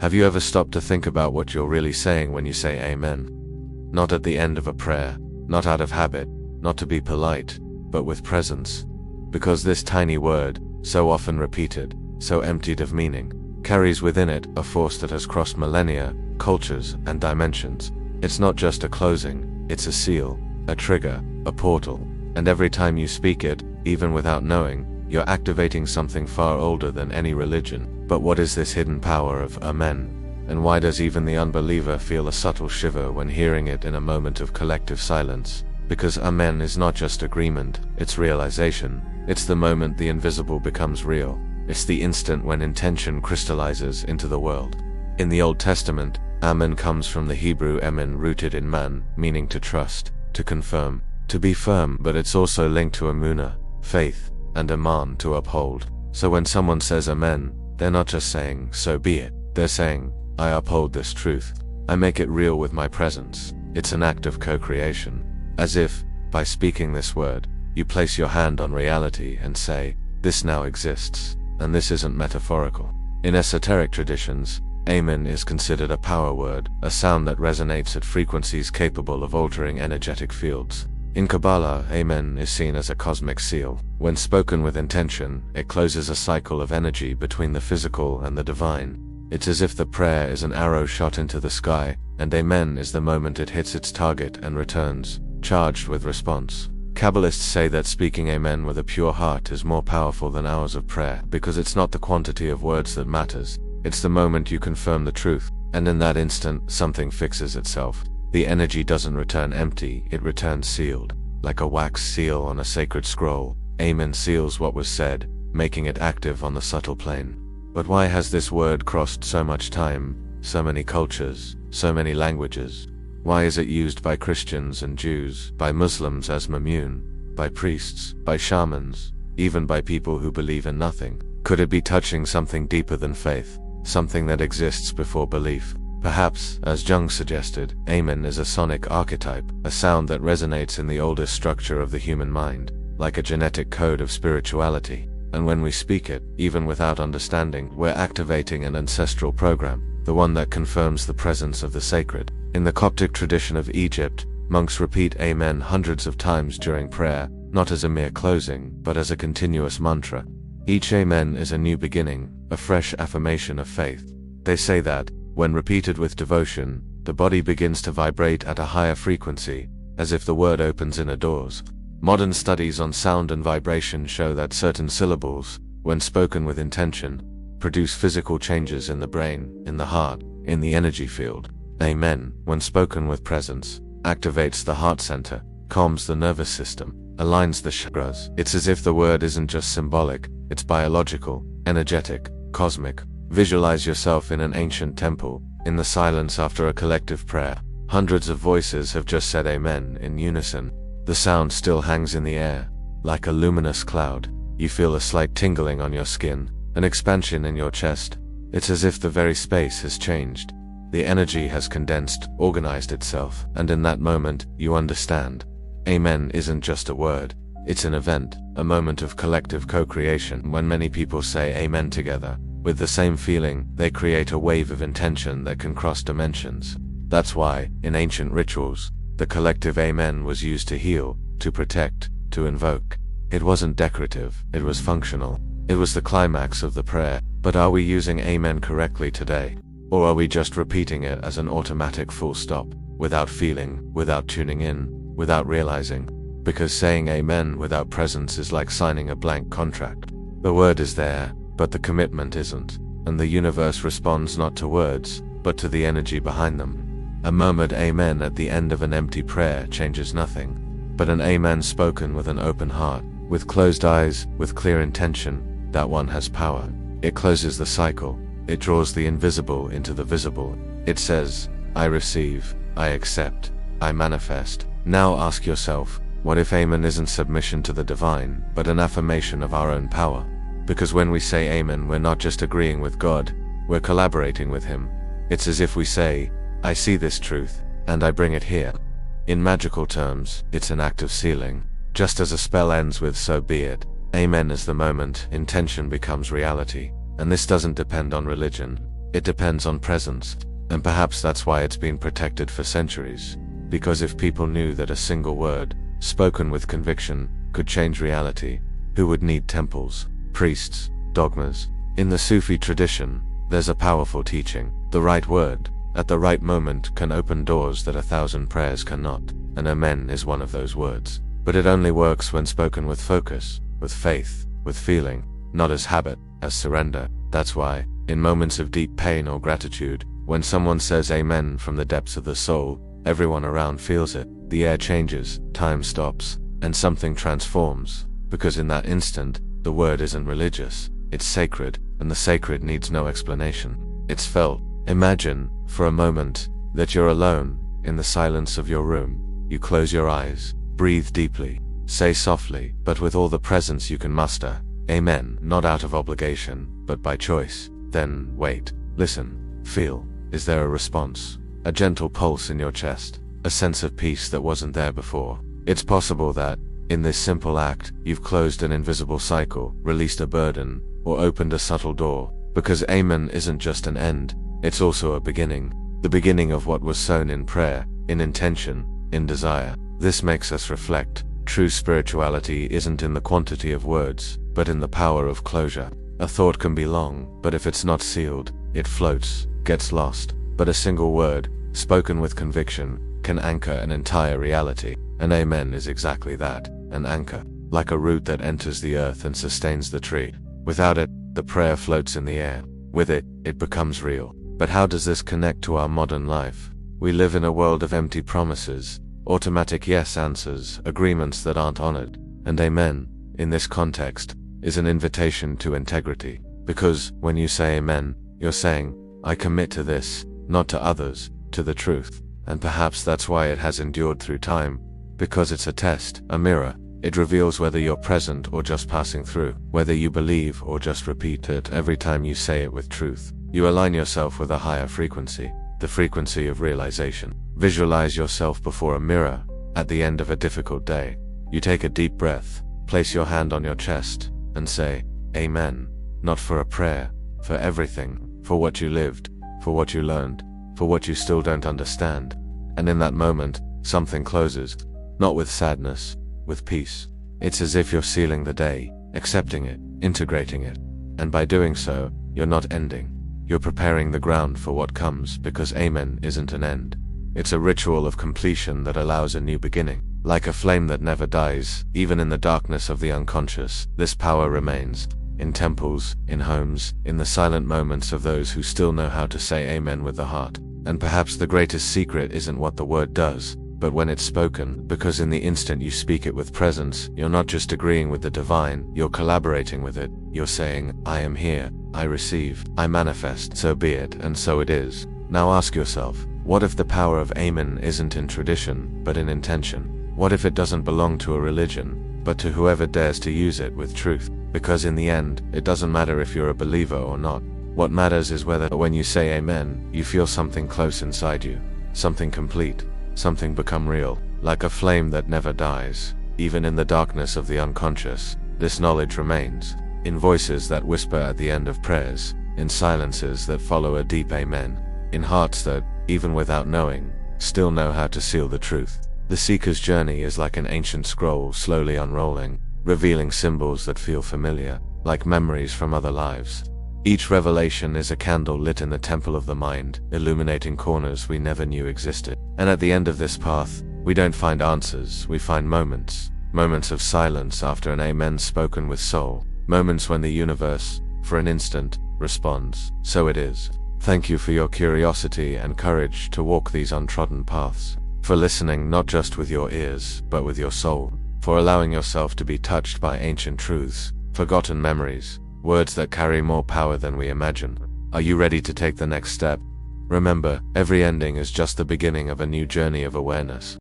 Have you ever stopped to think about what you're really saying when you say amen? Not at the end of a prayer, not out of habit, not to be polite, but with presence. Because this tiny word, so often repeated, so emptied of meaning, carries within it a force that has crossed millennia, cultures, and dimensions. It's not just a closing, it's a seal, a trigger, a portal. And every time you speak it, even without knowing, you're activating something far older than any religion. But what is this hidden power of amen? And why does even the unbeliever feel a subtle shiver when hearing it in a moment of collective silence? Because amen is not just agreement, it's realization. It's the moment the invisible becomes real. It's the instant when intention crystallizes into the world. In the Old Testament, amen comes from the Hebrew emen, rooted in man, meaning to trust, to confirm, to be firm, but it's also linked to emunah, faith, and aman, to uphold. So when someone says amen, they're not just saying, so be it. They're saying, I uphold this truth. I make it real with my presence. It's an act of co-creation. As if, by speaking this word, you place your hand on reality and say, this now exists, and this isn't metaphorical. In esoteric traditions, amen is considered a power word, a sound that resonates at frequencies capable of altering energetic fields. In Kabbalah, amen is seen as a cosmic seal. When spoken with intention, it closes a cycle of energy between the physical and the divine. It's as if the prayer is an arrow shot into the sky, and amen is the moment it hits its target and returns, charged with response. Kabbalists say that speaking amen with a pure heart is more powerful than hours of prayer, because it's not the quantity of words that matters. It's the moment you confirm the truth, and in that instant, something fixes itself. The energy doesn't return empty, it returns sealed. Like a wax seal on a sacred scroll, amen seals what was said, making it active on the subtle plane. But why has this word crossed so much time, so many cultures, so many languages? Why is it used by Christians and Jews, by Muslims as mamun, by priests, by shamans, even by people who believe in nothing? Could it be touching something deeper than faith, something that exists before belief? Perhaps, as Jung suggested, amen is a sonic archetype, a sound that resonates in the oldest structure of the human mind, like a genetic code of spirituality. And when we speak it, even without understanding, we're activating an ancestral program, the one that confirms the presence of the sacred. In the Coptic tradition of Egypt, monks repeat amen hundreds of times during prayer, not as a mere closing, but as a continuous mantra. Each amen is a new beginning, a fresh affirmation of faith. They say that, when repeated with devotion, the body begins to vibrate at a higher frequency, as if the word opens inner doors. Modern studies on sound and vibration show that certain syllables, when spoken with intention, produce physical changes in the brain, in the heart, in the energy field. Amen, when spoken with presence, activates the heart center, calms the nervous system, aligns the chakras. It's as if the word isn't just symbolic, it's biological, energetic, cosmic. Visualize yourself in an ancient temple, in the silence after a collective prayer. Hundreds of voices have just said amen in unison. The sound still hangs in the air, like a luminous cloud. You feel a slight tingling on your skin, an expansion in your chest. It's as if the very space has changed. The energy has condensed, organized itself, and in that moment, you understand. Amen isn't just a word. It's an event, a moment of collective co-creation. When many people say amen together, with the same feeling, they create a wave of intention that can cross dimensions. That's why, in ancient rituals, the collective amen was used to heal, to protect, to invoke. It wasn't decorative, it was functional. It was the climax of the prayer. But are we using amen correctly today? Or are we just repeating it as an automatic full stop, without feeling, without tuning in, without realizing? Because saying amen without presence is like signing a blank contract. The word is there, but the commitment isn't, and the universe responds not to words, but to the energy behind them. A murmured amen at the end of an empty prayer changes nothing, but an amen spoken with an open heart, with closed eyes, with clear intention, that one has power. It closes the cycle, it draws the invisible into the visible. It says, I receive, I accept, I manifest. Now ask yourself, what if amen isn't submission to the divine, but an affirmation of our own power? Because when we say amen, we're not just agreeing with God, we're collaborating with Him. It's as if we say, I see this truth, and I bring it here. In magical terms, it's an act of sealing. Just as a spell ends with so be it, amen is the moment intention becomes reality. And this doesn't depend on religion. It depends on presence. And perhaps that's why it's been protected for centuries. Because if people knew that a single word, spoken with conviction, could change reality, who would need temples, priests, dogmas? In the Sufi tradition, there's a powerful teaching. The right word, at the right moment, can open doors that 1,000 prayers cannot. And Amen is one of those words. But it only works when spoken with focus, with faith, with feeling, not as habit, as surrender. That's why, in moments of deep pain or gratitude, when someone says Amen from the depths of the soul, everyone around feels it. The air changes, time stops, and something transforms. Because in that instant, the word isn't religious, it's sacred, and the sacred needs no explanation. It's felt. Imagine, for a moment, that you're alone, in the silence of your room. You close your eyes, breathe deeply, say softly, but with all the presence you can muster, Amen, not out of obligation, but by choice. Then, wait, listen, feel. Is there a response? A gentle pulse in your chest? A sense of peace that wasn't there before? It's possible that, in this simple act, you've closed an invisible cycle, released a burden, or opened a subtle door. Because Amen isn't just an end, it's also a beginning. The beginning of what was sown in prayer, in intention, in desire. This makes us reflect. True spirituality isn't in the quantity of words, but in the power of closure. A thought can be long, but if it's not sealed, it floats, gets lost. But a single word, spoken with conviction, can anchor an entire reality. And Amen is exactly that, an anchor. Like a root that enters the earth and sustains the tree. Without it, the prayer floats in the air. With it, it becomes real. But how does this connect to our modern life? We live in a world of empty promises, automatic yes answers, agreements that aren't honored. And Amen, in this context, is an invitation to integrity. Because, when you say Amen, you're saying, I commit to this, not to others, to the truth. And perhaps that's why it has endured through time. Because it's a test, a mirror. It reveals whether you're present or just passing through, whether you believe or just repeat it every time you say it with truth. You align yourself with a higher frequency, the frequency of realization. Visualize yourself before a mirror, at the end of a difficult day. You take a deep breath, place your hand on your chest, and say, Amen. Not for a prayer, for everything, for what you lived, for what you learned, for what you still don't understand. And in that moment, something closes, not with sadness, with peace. It's as if you're sealing the day, accepting it, integrating it. And by doing so, you're not ending. You're preparing the ground for what comes, because Amen isn't an end. It's a ritual of completion that allows a new beginning. Like a flame that never dies, even in the darkness of the unconscious, this power remains. In temples, in homes, in the silent moments of those who still know how to say Amen with the heart. And perhaps the greatest secret isn't what the word does, but when it's spoken, because in the instant you speak it with presence, you're not just agreeing with the divine, you're collaborating with it. You're saying, I am here, I receive, I manifest, so be it, and so it is. Now ask yourself, what if the power of Amen isn't in tradition, but in intention? What if it doesn't belong to a religion, but to whoever dares to use it with truth? Because in the end, it doesn't matter if you're a believer or not. What matters is whether, when you say Amen, you feel something close inside you, something complete, something become real, like a flame that never dies. Even in the darkness of the unconscious, this knowledge remains, in voices that whisper at the end of prayers, in silences that follow a deep Amen, in hearts that, even without knowing, still know how to seal the truth. The seeker's journey is like an ancient scroll slowly unrolling, revealing symbols that feel familiar, like memories from other lives. Each revelation is a candle lit in the temple of the mind, illuminating corners we never knew existed. And at the end of this path, we don't find answers, we find moments. Moments of silence after an Amen spoken with soul. Moments when the universe, for an instant, responds. So it is. Thank you for your curiosity and courage to walk these untrodden paths. For listening not just with your ears, but with your soul. For allowing yourself to be touched by ancient truths, forgotten memories, words that carry more power than we imagine. Are you ready to take the next step? Remember, every ending is just the beginning of a new journey of awareness.